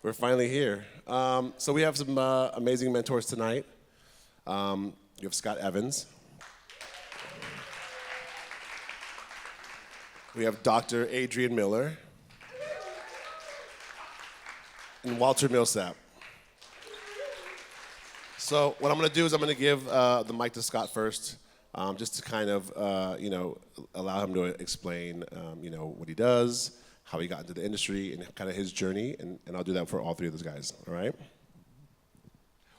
We're finally here. So we have some amazing mentors tonight. You have Scott Evans. We have Dr. Adrian Miller. And Walter Millsap. So what I'm going to do is I'm going to give the mic to Scott first, just to kind of, allow him to explain, what he does, how he got into the industry, and kind of his journey, and I'll do that for all three of those guys, all right?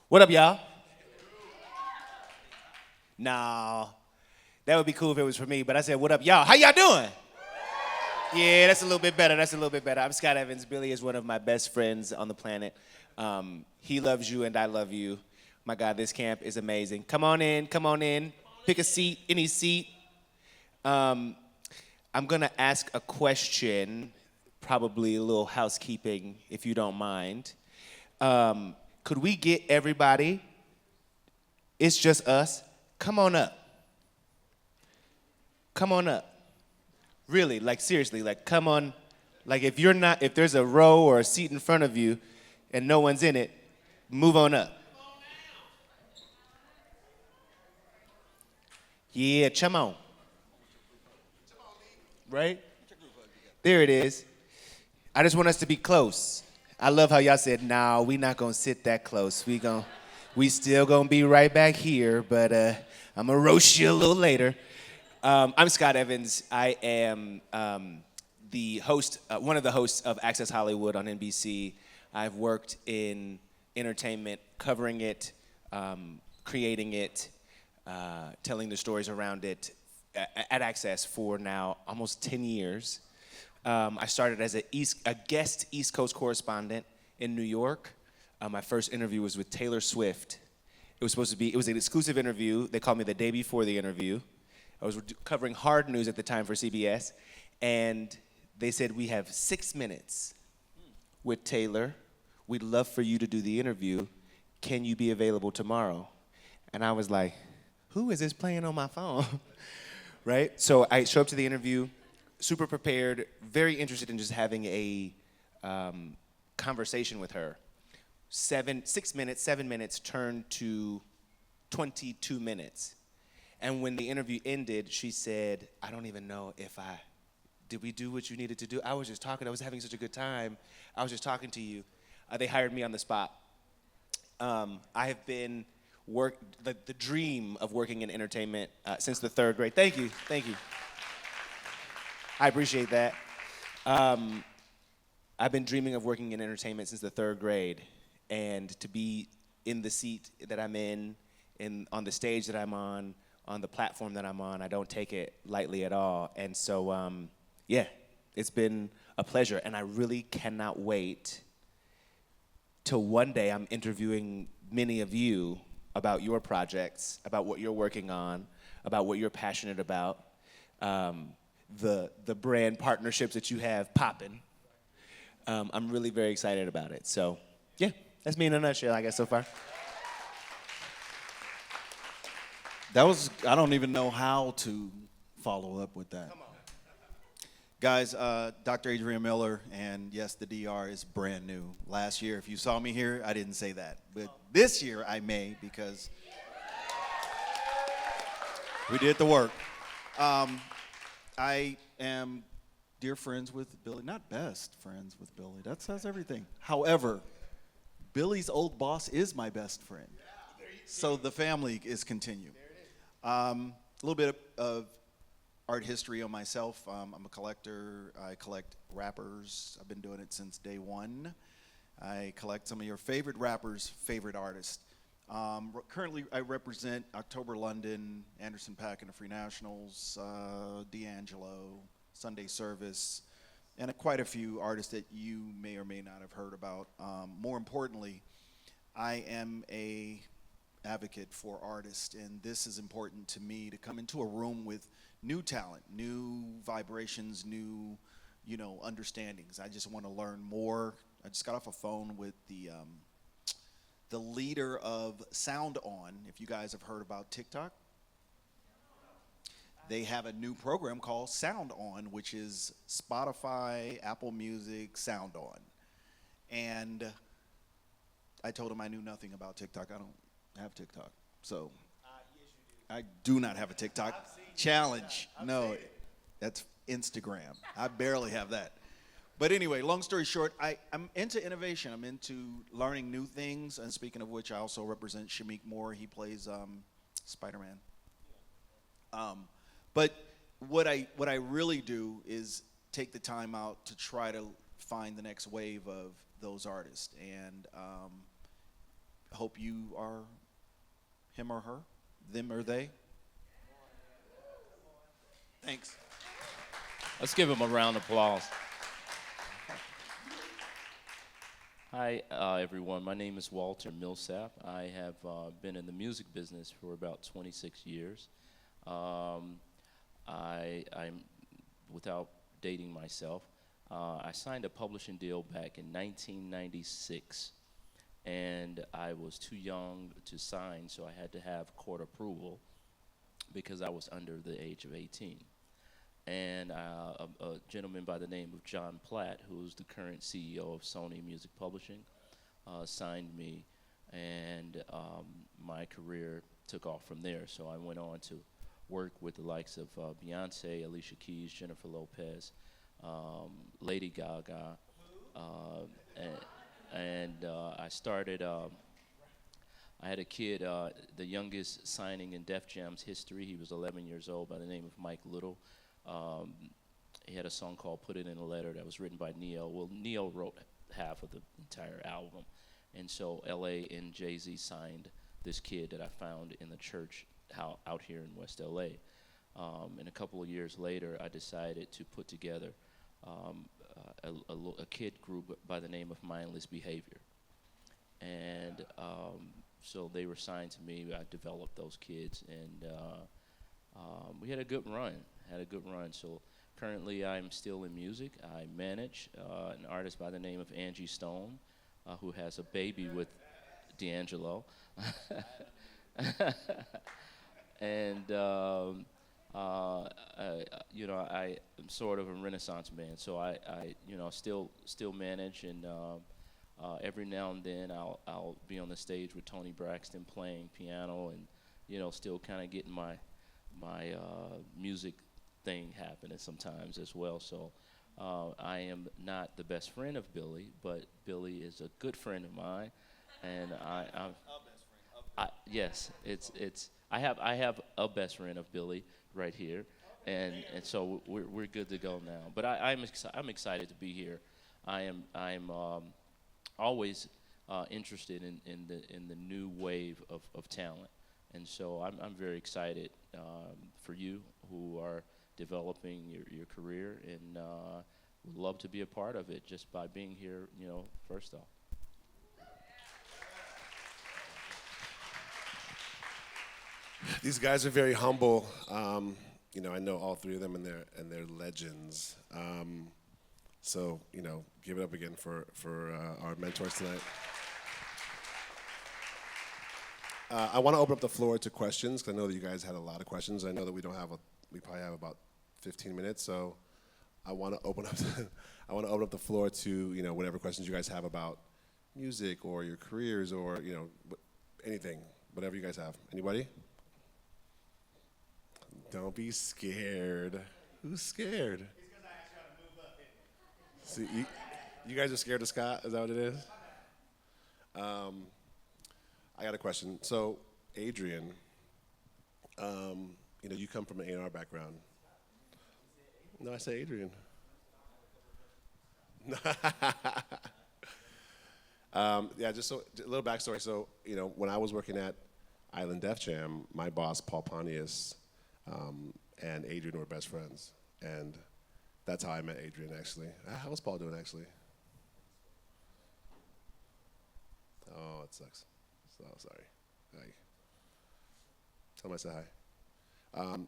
What up, y'all? Nah, that would be cool if it was for me, but I said, what up, y'all? How y'all doing? Yeah, that's a little bit better. I'm Scott Evans. Billy is one of my best friends on the planet. He loves you and I love you. My God, this camp is amazing. Come on in. Pick a seat, any seat. I'm gonna ask a question, probably a little housekeeping, if you don't mind. Could we get everybody, it's just us, come on up. Really, like seriously, like come on, like if there's a row or a seat in front of you and no one's in it, move on up. Yeah, come on. Right? There it is. I just want us to be close. I love how y'all said, nah, we not gonna sit that close. We still gonna be right back here, but I'm gonna roast you a little later. I'm Scott Evans. I am the host, one of the hosts of Access Hollywood on NBC. I've worked in entertainment, covering it, creating it, telling the stories around it at Access for now almost 10 years. I started as a guest East Coast correspondent in New York. My first interview was with Taylor Swift. It was an exclusive interview. They called me the day before the interview. I was covering hard news at the time for CBS, and they said, we have 6 minutes with Taylor. We'd love for you to do the interview. Can you be available tomorrow? And I was like, who is this playing on my phone? Right? So I show up to the interview, super prepared, very interested in just having a conversation with her. 7 minutes turned to 22 minutes. And when the interview ended, she said, I don't even know did we do what you needed to do? I was just talking, I was having such a good time. I was just talking to you. They hired me on the spot. I have been the dream of working in entertainment since the 3rd grade. Thank you. I appreciate that. I've been dreaming of working in entertainment since the 3rd grade, and to be in the seat that I'm in on the stage that I'm on the platform that I'm on, I don't take it lightly at all. And so, it's been a pleasure, and I really cannot wait till one day I'm interviewing many of you about your projects, about what you're working on, about what you're passionate about, the brand partnerships that you have popping. I'm really very excited about it. So, yeah, that's me in a nutshell, I guess, so far. I don't even know how to follow up with that. Come on. Guys, Dr. Adrian Miller, and yes, the DR is brand new. Last year, if you saw me here, I didn't say that. But this year, I may, because we did the work. I am dear friends with Billy, not best friends with Billy. That says everything. However, Billy's old boss is my best friend. So the family is continued. A little bit of art history on myself. I'm a collector. I collect rappers. I've been doing it since day one. I collect some of your favorite rappers' favorite artists. Currently, I represent October London, Anderson .Paak and the Free Nationals, D'Angelo, Sunday Service, and quite a few artists that you may or may not have heard about. More importantly, I am a advocate for artists, and this is important to me, to come into a room with new talent, new vibrations, new, understandings. I just want to learn more. I just got off a phone with the leader of Sound On. If you guys have heard about TikTok, they have a new program called Sound On, which is Spotify, Apple Music, Sound On. And I told him I knew nothing about TikTok. I don't have TikTok. So I do not have a TikTok challenge. No, that's Instagram. I barely have that. But anyway, long story short, I'm into innovation. I'm into learning new things. And speaking of which, I also represent Shameik Moore. He plays Spider-Man. But what I really do is take the time out to try to find the next wave of those artists. And hope you are him or her, them or they. Thanks. Let's give him a round of applause. Hi, everyone. My name is Walter Millsap. I have been in the music business for about 26 years. I'm, without dating myself, I signed a publishing deal back in 1996, and I was too young to sign, so I had to have court approval because I was under the age of 18. And a gentleman by the name of John Platt, who's the current CEO of Sony Music Publishing, signed me, and my career took off from there. So I went on to work with the likes of Beyonce, Alicia Keys, Jennifer Lopez, Lady Gaga, and I started. I had a kid, the youngest signing in Def Jam's history. He was 11 years old, by the name of Mike Little. He had a song called Put It in a Letter that was written by Neo. Well, Neo wrote half of the entire album. And so LA and Jay-Z signed this kid that I found in the church out here in West LA. And a couple of years later, I decided to put together a kid group by the name of Mindless Behavior. And so they were signed to me. I developed those kids, and we had a good run. So currently I'm still in music. I manage an artist by the name of Angie Stone, who has a baby with D'Angelo. And I am sort of a Renaissance man, so I still manage, and every now and then I'll be on the stage with Tony Braxton playing piano, and still kind of getting my music thing happening sometimes as well. So I am not the best friend of Billy, but Billy is a good friend of mine, and yes, I have a best friend of Billy right here, and so we're good to go now. But I'm excited to be here. I'm always interested in the new wave of talent, and so I'm very excited for you who are developing your career, and would love to be a part of it just by being here, first off. These guys are very humble. I know all three of them, and they're legends. So give it up again for our mentors tonight. I want to open up the floor to questions, because I know that you guys had a lot of questions. I know that we probably have about 15 minutes, so I want to open up the floor to whatever questions you guys have about music or your careers or anything, whatever you guys have. Anybody? Don't be scared. Who's scared? It's because I asked y'all to move up. See, you guys are scared of Scott? Is that what it is? I got a question. So, Adrian, you come from an A&R background. No, I say Adrian. Just a little backstory. So, when I was working at Island Def Jam, my boss, Paul Pontius, and Adrian were best friends. And that's how I met Adrian, actually. How was Paul doing, actually? Oh, it sucks. So sorry. Hi. Tell him I said hi.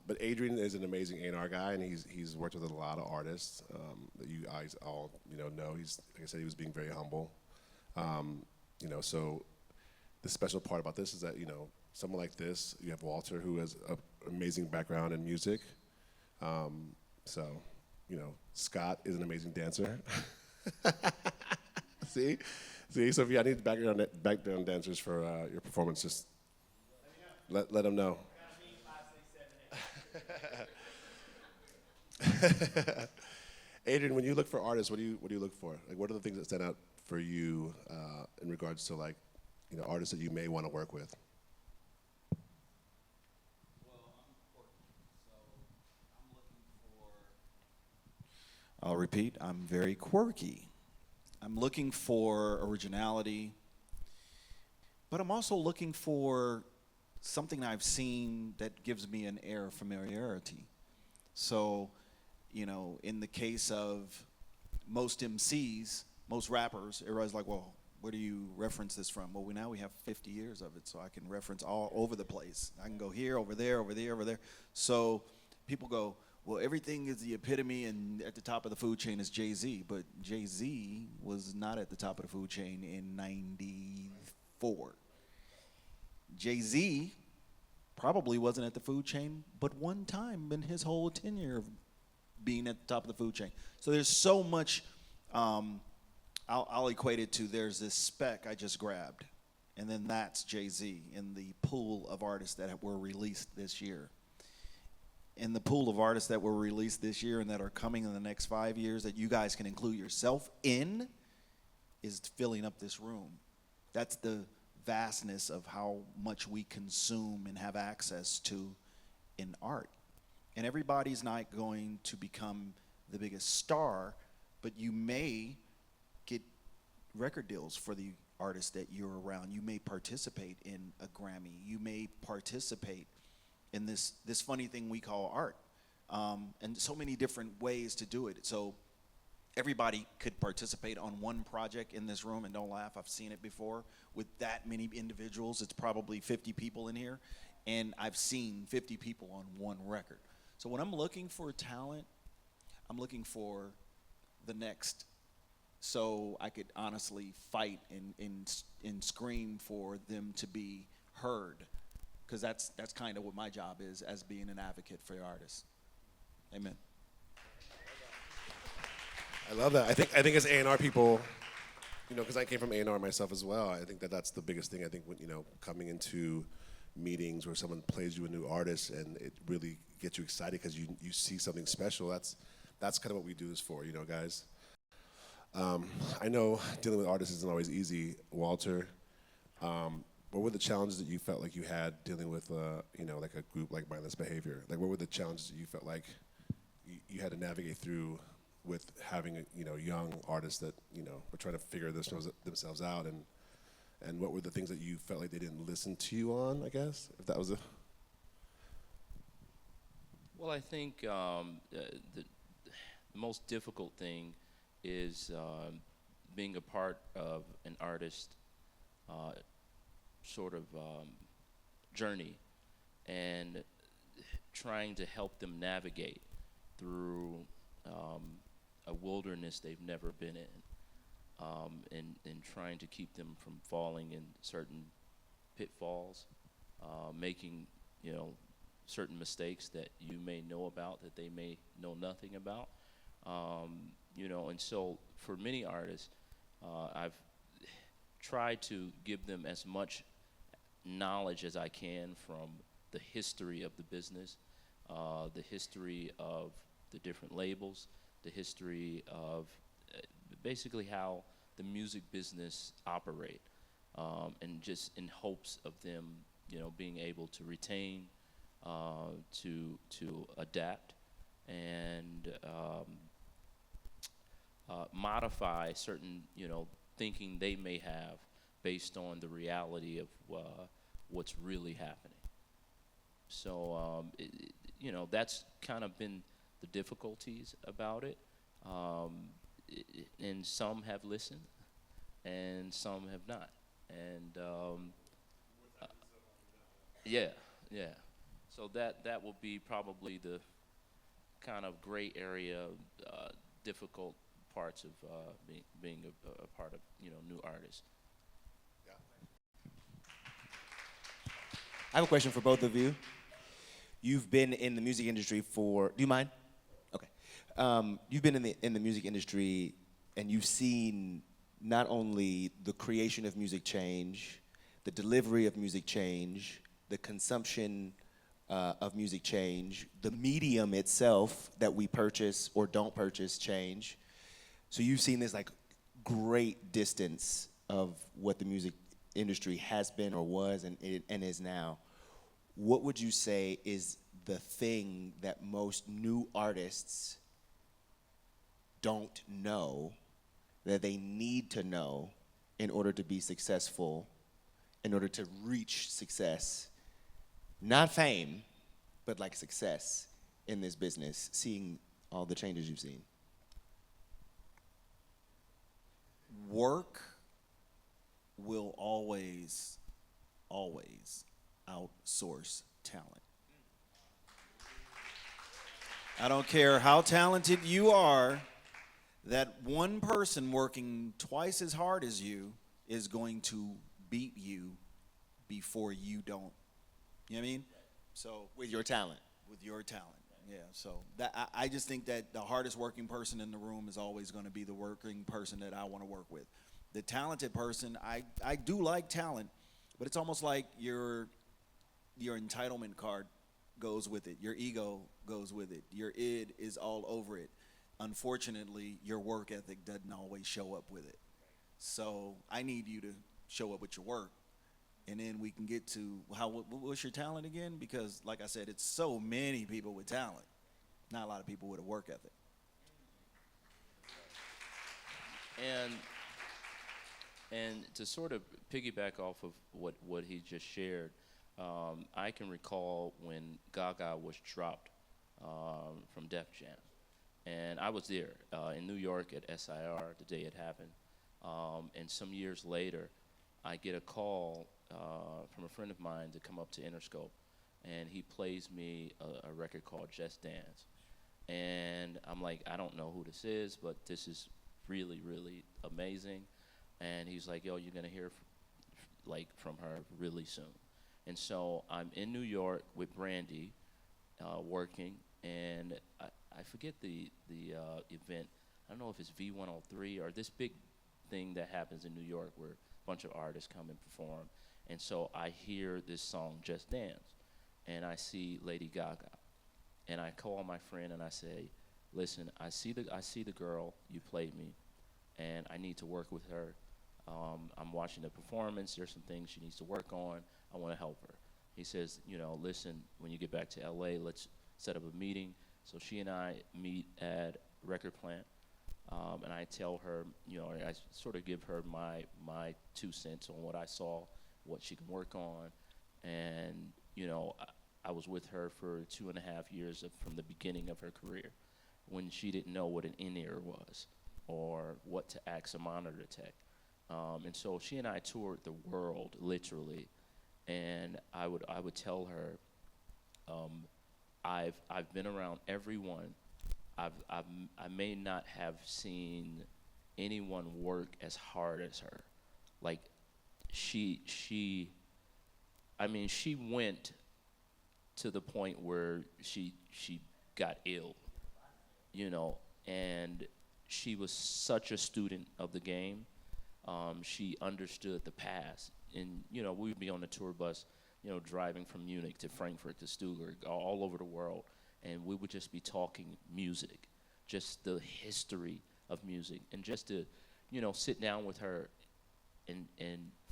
But Adrian is an amazing A&R guy, and he's worked with a lot of artists that you guys all know. He's, like I said, he was being very humble. So the special part about this is that someone like this, you have Walter, who has an amazing background in music. Scott is an amazing dancer. See, Sophia, I need background dancers for your performance. Just let them know. Adrian, when you look for artists, what do you look for? Like, what are the things that stand out for you in regards to like, artists that you may want to work with? I'll repeat, I'm very quirky. I'm looking for originality, but I'm also looking for something I've seen that gives me an air of familiarity. So, in the case of most MCs, most rappers, everybody's like, well, where do you reference this from? Well, now we have 50 years of it, so I can reference all over the place. I can go here, over there, over there, over there. So people go, well, everything is the epitome, and at the top of the food chain is Jay-Z. But Jay-Z was not at the top of the food chain in '94. Jay-Z probably wasn't at the food chain but one time in his whole tenure of being at the top of the food chain. So there's so much, I'll equate it to there's this speck I just grabbed, and then that's Jay-Z in the pool of artists that were released this year. In the pool of artists that were released this year and that are coming in the next 5 years that you guys can include yourself in is filling up this room. That's the vastness of how much we consume and have access to in art. And everybody's not going to become the biggest star, but you may get record deals for the artists that you're around. You may participate in a Grammy. You may participate in this funny thing we call art, and so many different ways to do it. So everybody could participate on one project in this room, and don't laugh, I've seen it before. With that many individuals, it's probably 50 people in here, and I've seen 50 people on one record. So when I'm looking for talent, I'm looking for the next, so I could honestly fight and scream for them to be heard. Because that's kind of what my job is as being an advocate for the artists. Amen. I love that. I think as A&R people, because I came from A&R myself as well, I think that's the biggest thing. I think when, coming into meetings where someone plays you a new artist and it really gets you excited because you see something special. That's kind of what we do this for, guys. I know dealing with artists isn't always easy. Walter, what were the challenges that you felt like you had dealing with, like a group like Mindless Behavior? Like, what were the challenges that you felt like you had to navigate through with having, young artists that, were trying to figure themselves out, and what were the things that you felt like they didn't listen to you on, I guess, if that was a... Well, I think the most difficult thing is being a part of an artist sort of journey and trying to help them navigate through a wilderness they've never been in, and trying to keep them from falling in certain pitfalls, making certain mistakes that you may know about that they may know nothing about, and so for many artists, I've tried to give them as much knowledge as I can from the history of the business, the history of the different labels, the history of basically how the music business operate, and just in hopes of them, being able to retain, to adapt, and modify certain, thinking they may have based on the reality of what's really happening. So, that's kind of been the difficulties about it. And some have listened, and some have not. And yeah. So that will be probably the kind of gray area, difficult parts of being a part of new artists. I have a question for both of you. You've been in the music industry for, do you mind? Okay. You've been in the music industry, and you've seen not only the creation of music change, the delivery of music change, the consumption of music change, the medium itself that we purchase or don't purchase change. So you've seen this like great distance of what the music industry has been or was and is now. What would you say is the thing that most new artists don't know that they need to know in order to be successful, in order to reach success? Not fame, but like success in this business, seeing all the changes you've seen. Work will always outsource talent. I don't care how talented you are, that one person working twice as hard as you is going to beat you before you don't. You know what I mean? So With your talent. with your talent. Yeah, so that I just think that the hardest working person in the room is always going to be the working person that I want to work with. The talented person, I do like talent, but it's almost like your entitlement card goes with it. Your ego goes with it. Your id is all over it. Unfortunately, your work ethic doesn't always show up with it. So I need you to show up with your work. And then we can get to what's your talent again? Because like I said, it's so many people with talent, not a lot of people with a work ethic. And to sort of piggyback off of what he just shared, I can recall when Gaga was dropped from Def Jam. And I was there in New York at SIR the day it happened. And some years later, I get a call from a friend of mine to come up to Interscope. And he plays me a record called Just Dance. And I'm like, I don't know who this is, but this is really, really amazing. And he's like, yo, you're going to hear from her really soon. And so I'm in New York with Brandy working, and I forget the event. I don't know if it's V103 or this big thing that happens in New York where a bunch of artists come and perform. And so I hear this song, Just Dance, and I see Lady Gaga. And I call my friend and I say, listen, I see the girl, you played me, and I need to work with her. I'm watching the performance. There's some things she needs to work on. I want to help her. He says, listen, when you get back to LA, let's set up a meeting. So she and I meet at Record Plant, and I tell her, I sort of give her my 2 cents on what I saw, what she can work on, and I was with her for 2.5 years from the beginning of her career, when she didn't know what an in-ear was or what to ask a monitor tech. And so she and I toured the world, literally, and I would tell her, I've been around everyone. I may not have seen anyone work as hard as her. Like she went to the point where she got ill, and she was such a student of the game. She understood the past, and we would be on the tour bus, driving from Munich to Frankfurt to Stuttgart, all over the world, and we would just be talking music, just the history of music, and just to, sit down with her, and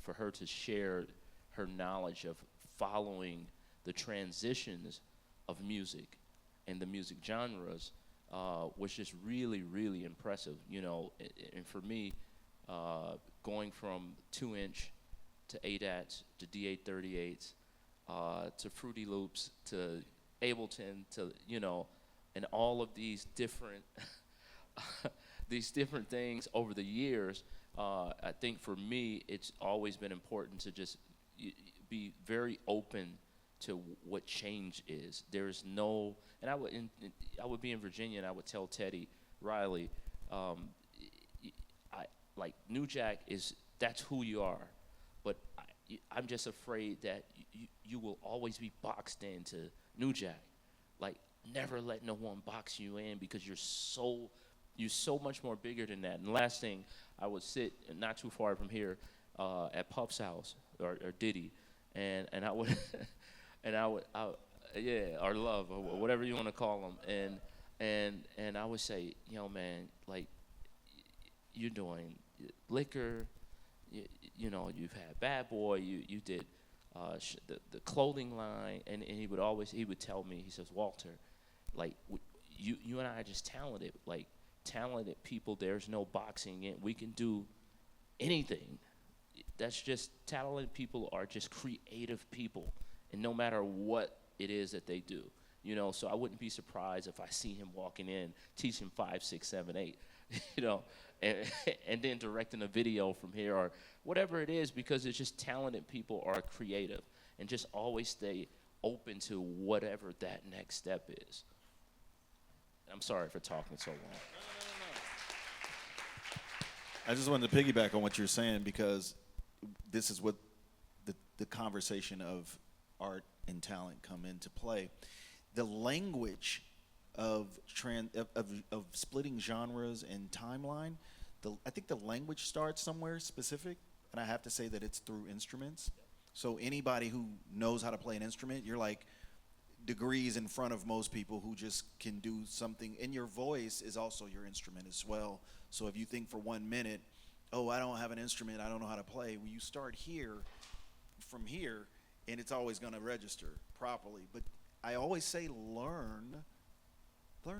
for her to share her knowledge of following the transitions of music and the music genres was just really, really impressive, and for me, going from 2-inch to ADATs to D838s to Fruity Loops to Ableton to and all of these different things over the years. I think for me, it's always been important to just be very open to what change is. There's no, and I would be in Virginia and I would tell Teddy Riley. Like New Jack that's who you are, but I'm just afraid that you will always be boxed into New Jack. Like never let no one box you in because you're so you're so much more bigger than that. And last thing, I would sit not too far from here at Puff's house or Diddy, and I would yeah, or Love or whatever you want to call them, and I would say, yo man, like you're doing liquor, you know, you've had Bad Boy, you did the clothing line, and he would tell me, he says, Walter, like you and I are just talented, like talented people. There's no boxing in. We can do anything. That's just talented people are just creative people, and no matter what it is that they do, you know. So I wouldn't be surprised if I see him walking in, teaching 5, 6, 7, 8, you know, and then directing a video from here or whatever it is, because it's just talented people are creative, and just always stay open to whatever that next step is. I'm sorry for talking so long. I just wanted to piggyback on what you're saying, because this is what the conversation of art and talent come into play. The language of splitting genres and timeline, I think the language starts somewhere specific, and I have to say that it's through instruments. So anybody who knows how to play an instrument, you're like degrees in front of most people who just can do something, and your voice is also your instrument as well. So if you think for 1 minute, oh, I don't have an instrument, I don't know how to play, well, you start here, from here, and it's always going to register properly. But I always say learn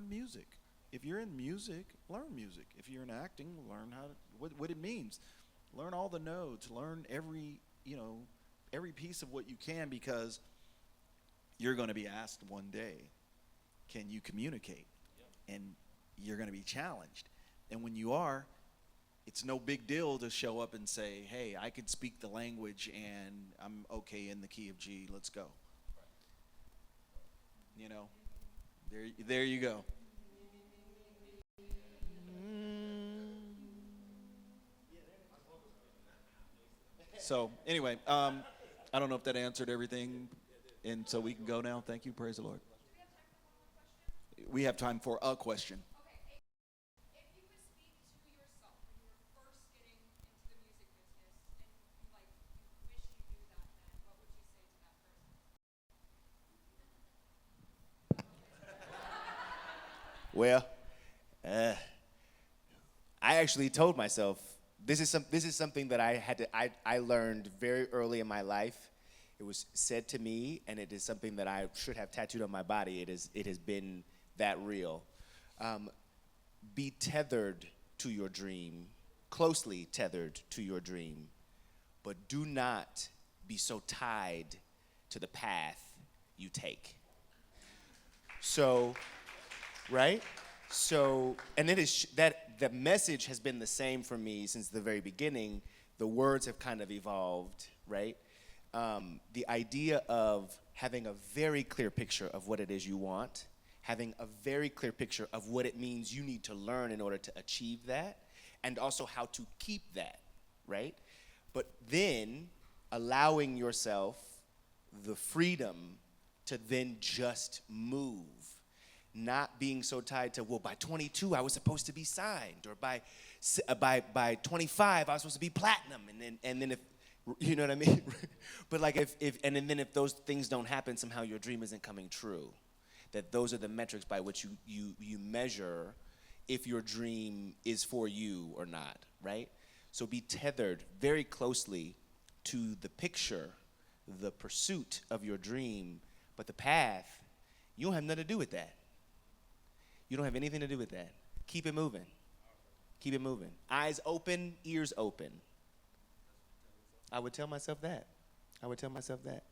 music. If you're in music, learn music. If you're in acting, learn what it means. Learn all the notes, learn every piece of what you can, because you're going to be asked one day, can you communicate? And you're going to be challenged. And when you are, it's no big deal to show up and say, hey, I could speak the language and I'm okay in the key of G, let's go. You know, there you go. So anyway, I don't know if that answered everything, and so we can go now. Thank you. Praise the Lord. We have time for a question. Okay, if you could speak to yourself when you were first getting into the music business, and you wish you knew that then, what would you say to that person? Well, I actually told myself this is something that I learned very early in my life. It was said to me, and it is something that I should have tattooed on my body. It has been that real. Be tethered to your dream, closely tethered to your dream, but do not be so tied to the path you take. So, right? So, and it is that the message has been the same for me since the very beginning. The words have kind of evolved, right? The idea of having a very clear picture of what it is you want, having a very clear picture of what it means you need to learn in order to achieve that, and also how to keep that, right? But then allowing yourself the freedom to then just move. Not being so tied to, well, by 22 I was supposed to be signed, or by 25 I was supposed to be platinum, and then if, you know what I mean? But like if those things don't happen, somehow your dream isn't coming true. That those are the metrics by which you measure if your dream is for you or not, right? So be tethered very closely to the picture, the pursuit of your dream, but the path, you don't have nothing to do with that. You don't have anything to do with that. Keep it moving. Keep it moving. Eyes open, ears open. I would tell myself that. I would tell myself that.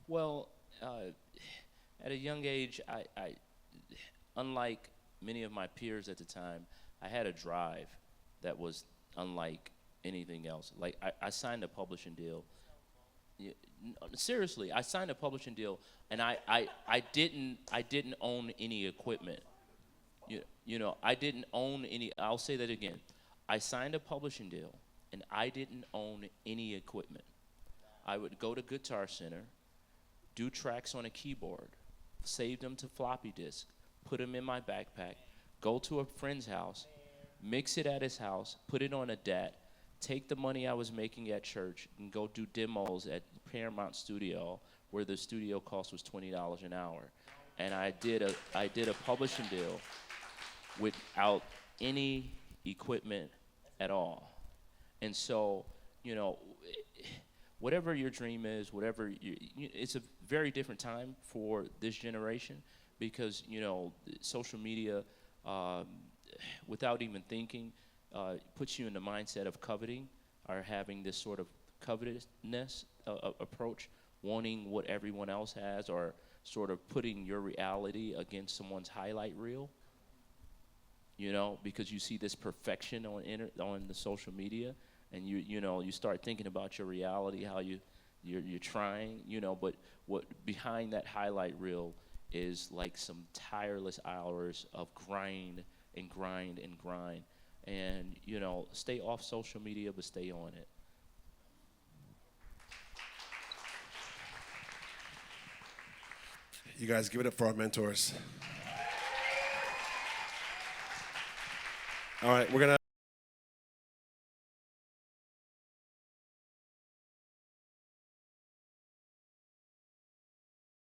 Well, at a young age, I, unlike many of my peers at the time, I had a drive that was unlike anything else. Like I signed a publishing deal. Seriously, I signed a publishing deal, and I didn't own any equipment. You know, I didn't own any. I'll say that again. I signed a publishing deal, and I didn't own any equipment. I would go to Guitar Center, do tracks on a keyboard, save them to floppy disk, put them in my backpack, go to a friend's house, mix it at his house, put it on a DAT, take the money I was making at church and go do demos at Paramount Studio, where the studio cost was $20 an hour. And I did a publishing deal without any equipment at all. And so, you know, whatever your dream is, it's a very different time for this generation because, you know, social media, without even thinking, puts you in the mindset of coveting or having this sort of covetousness approach, wanting what everyone else has or sort of putting your reality against someone's highlight reel, you know, because you see this perfection on the social media, and you start thinking about your reality, how you're trying, you know, but what behind that highlight reel is like some tireless hours of grind and grind and grind, and you know, stay off social media but stay on it. You guys give it up for our mentors. All right, we're gonna